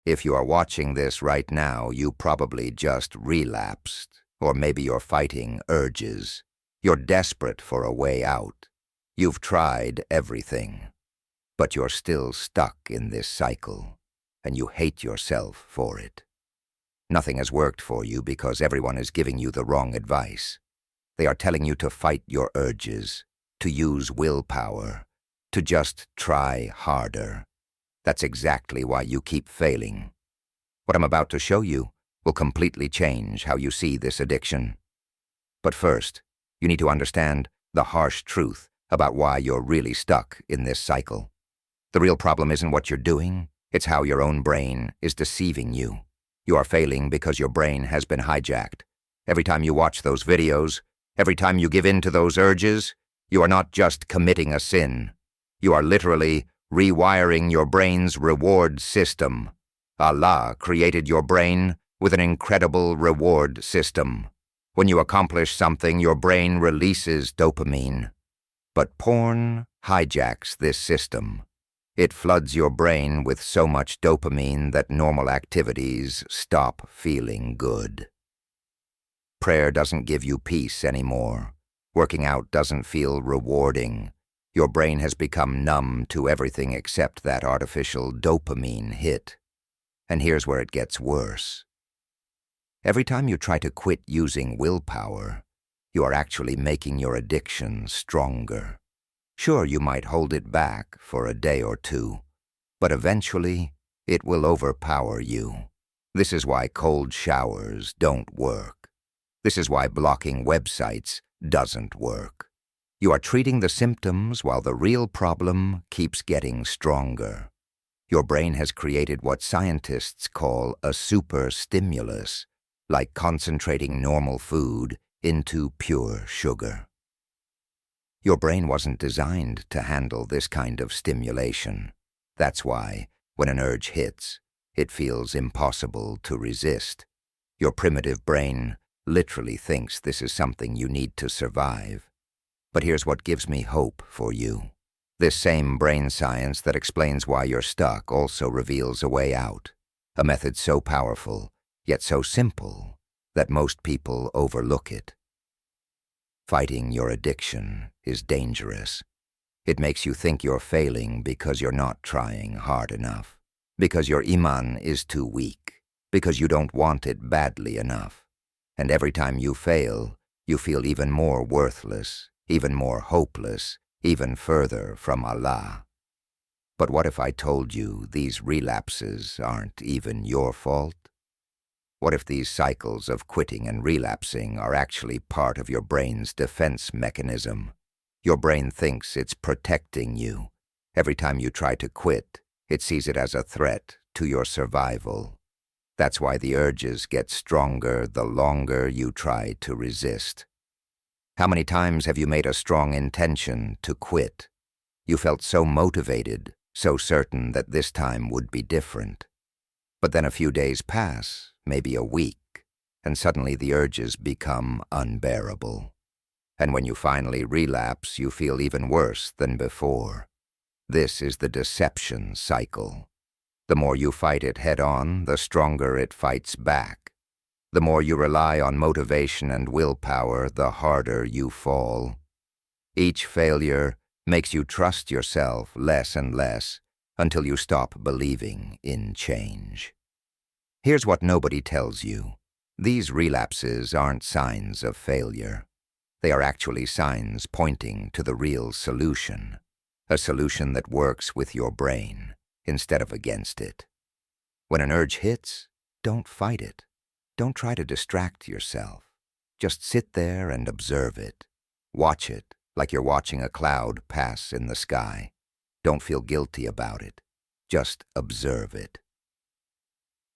If you are watching this right now, you probably just relapsed, or maybe you're fighting urges. You're desperate for a way out. You've tried everything, but you're still stuck in this cycle, and you hate yourself for it. Nothing has worked for you because everyone is giving you the wrong advice. They are telling you to fight your urges, to use willpower, to just try harder. That's exactly why you keep failing. What I'm about to show you will completely change how you see this addiction. But first, you need to understand the harsh truth about why you're really stuck in this cycle. The real problem isn't what you're doing, it's how your own brain is deceiving you. You are failing because your brain has been hijacked. Every time you watch those videos, every time you give in to those urges, you are not just committing a sin. You are literally rewiring your brain's reward system. Allah created your brain with an incredible reward system. When you accomplish something, your brain releases dopamine. But porn hijacks this system. It floods your brain with so much dopamine that normal activities stop feeling good. Prayer doesn't give you peace anymore. Working out doesn't feel rewarding. Your brain has become numb to everything except that artificial dopamine hit. And here's where it gets worse. Every time you try to quit using willpower, you are actually making your addiction stronger. Sure, you might hold it back for a day or two, but eventually it will overpower you. This is why cold showers don't work. This is why blocking websites doesn't work. You are treating the symptoms while the real problem keeps getting stronger. Your brain has created what scientists call a super stimulus, like concentrating normal food into pure sugar. Your brain wasn't designed to handle this kind of stimulation. That's why, when an urge hits, it feels impossible to resist. Your primitive brain literally thinks this is something you need to survive. But here's what gives me hope for you. This same brain science that explains why you're stuck also reveals a way out, a method so powerful, yet so simple, that most people overlook it. Fighting your addiction is dangerous. It makes you think you're failing because you're not trying hard enough, because your iman is too weak, because you don't want it badly enough. And every time you fail, you feel even more worthless, even more hopeless, even further from Allah. But what if I told you these relapses aren't even your fault? What if these cycles of quitting and relapsing are actually part of your brain's defense mechanism? Your brain thinks it's protecting you. Every time you try to quit, it sees it as a threat to your survival. That's why the urges get stronger the longer you try to resist. How many times have you made a strong intention to quit? You felt so motivated, so certain that this time would be different. But then a few days pass, maybe a week, and suddenly the urges become unbearable. And when you finally relapse, you feel even worse than before. This is the deception cycle. The more you fight it head-on, the stronger it fights back. The more you rely on motivation and willpower, the harder you fall. Each failure makes you trust yourself less and less until you stop believing in change. Here's what nobody tells you. These relapses aren't signs of failure. They are actually signs pointing to the real solution, a solution that works with your brain instead of against it. When an urge hits, don't fight it. Don't try to distract yourself. Just sit there and observe it. Watch it like you're watching a cloud pass in the sky. Don't feel guilty about it. Just observe it.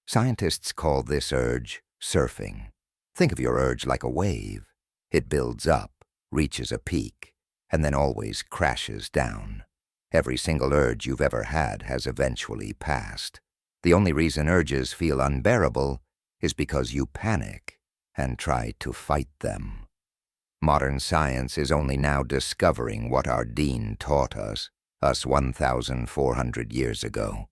Scientists call this urge surfing. Think of your urge like a wave. It builds up, reaches a peak, and then always crashes down. Every single urge you've ever had has eventually passed. The only reason urges feel unbearable is because you panic and try to fight them. Modern science is only now discovering what our dean taught us 1,400 years ago.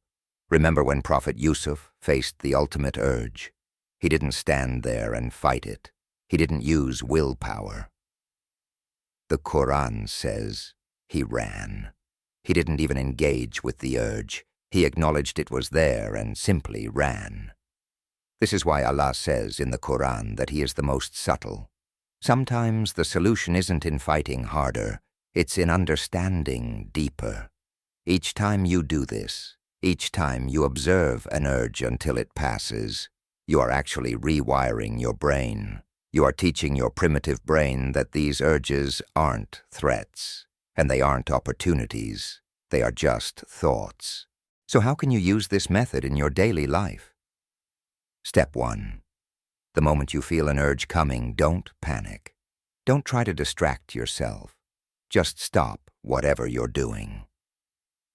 Remember when Prophet Yusuf faced the ultimate urge? He didn't stand there and fight it. He didn't use willpower. The Quran says he ran. He didn't even engage with the urge. He acknowledged it was there and simply ran. This is why Allah says in the Quran that He is the most subtle. Sometimes the solution isn't in fighting harder, it's in understanding deeper. Each time you do this, each time you observe an urge until it passes, you are actually rewiring your brain. You are teaching your primitive brain that these urges aren't threats, and they aren't opportunities. They are just thoughts. So how can you use this method in your daily life? Step 1. The moment you feel an urge coming, don't panic. Don't try to distract yourself. Just stop whatever you're doing.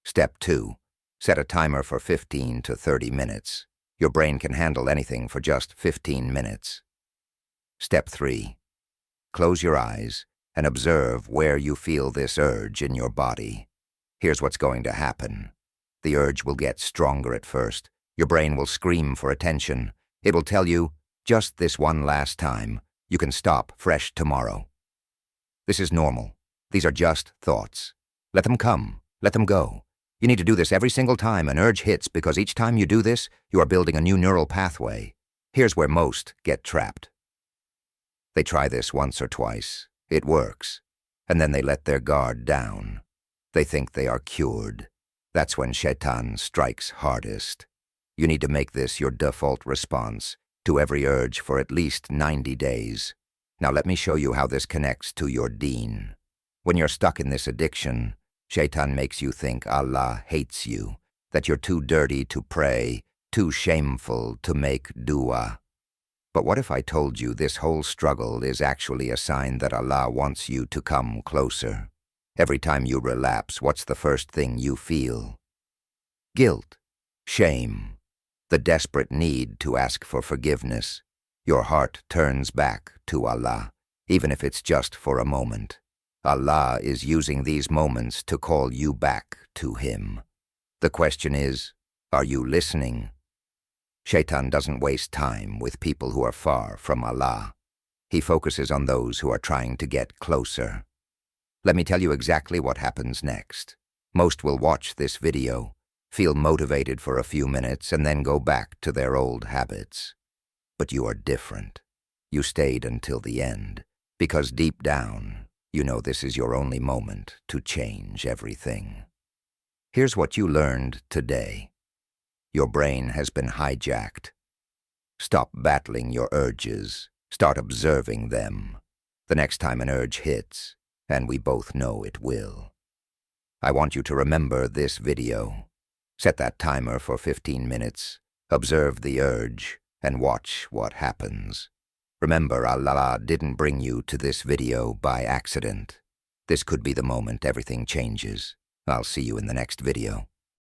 Step 2. Set a timer for 15 to 30 minutes. Your brain can handle anything for just 15 minutes. Step 3. Close your eyes and observe where you feel this urge in your body. Here's what's going to happen. The urge will get stronger at first. Your brain will scream for attention. It will tell you, just this one last time, you can stop fresh tomorrow. This is normal. These are just thoughts. Let them come. Let them go. You need to do this every single time an urge hits, because each time you do this, you are building a new neural pathway. Here's where most get trapped. They try this once or twice. It works. And then they let their guard down. They think they are cured. That's when Shaitan strikes hardest. You need to make this your default response to every urge for at least 90 days. Now let me show you how this connects to your deen. When you're stuck in this addiction, Shaitan makes you think Allah hates you, that you're too dirty to pray, too shameful to make dua. But what if I told you this whole struggle is actually a sign that Allah wants you to come closer? Every time you relapse, what's the first thing you feel? Guilt, shame, the desperate need to ask for forgiveness. Your heart turns back to Allah, even if it's just for a moment. Allah is using these moments to call you back to Him. The question is, are you listening? Shaitan doesn't waste time with people who are far from Allah. He focuses on those who are trying to get closer. Let me tell you exactly what happens next. Most will watch this video, feel motivated for a few minutes, and then go back to their old habits. But you are different. You stayed until the end, because deep down, you know this is your only moment to change everything. Here's what you learned today. Your brain has been hijacked. Stop battling your urges. Start observing them. The next time an urge hits, and we both know it will. I want you to remember this video. Set that timer for 15 minutes, observe the urge, and watch what happens. Remember, Allah didn't bring you to this video by accident. This could be the moment everything changes. I'll see you in the next video.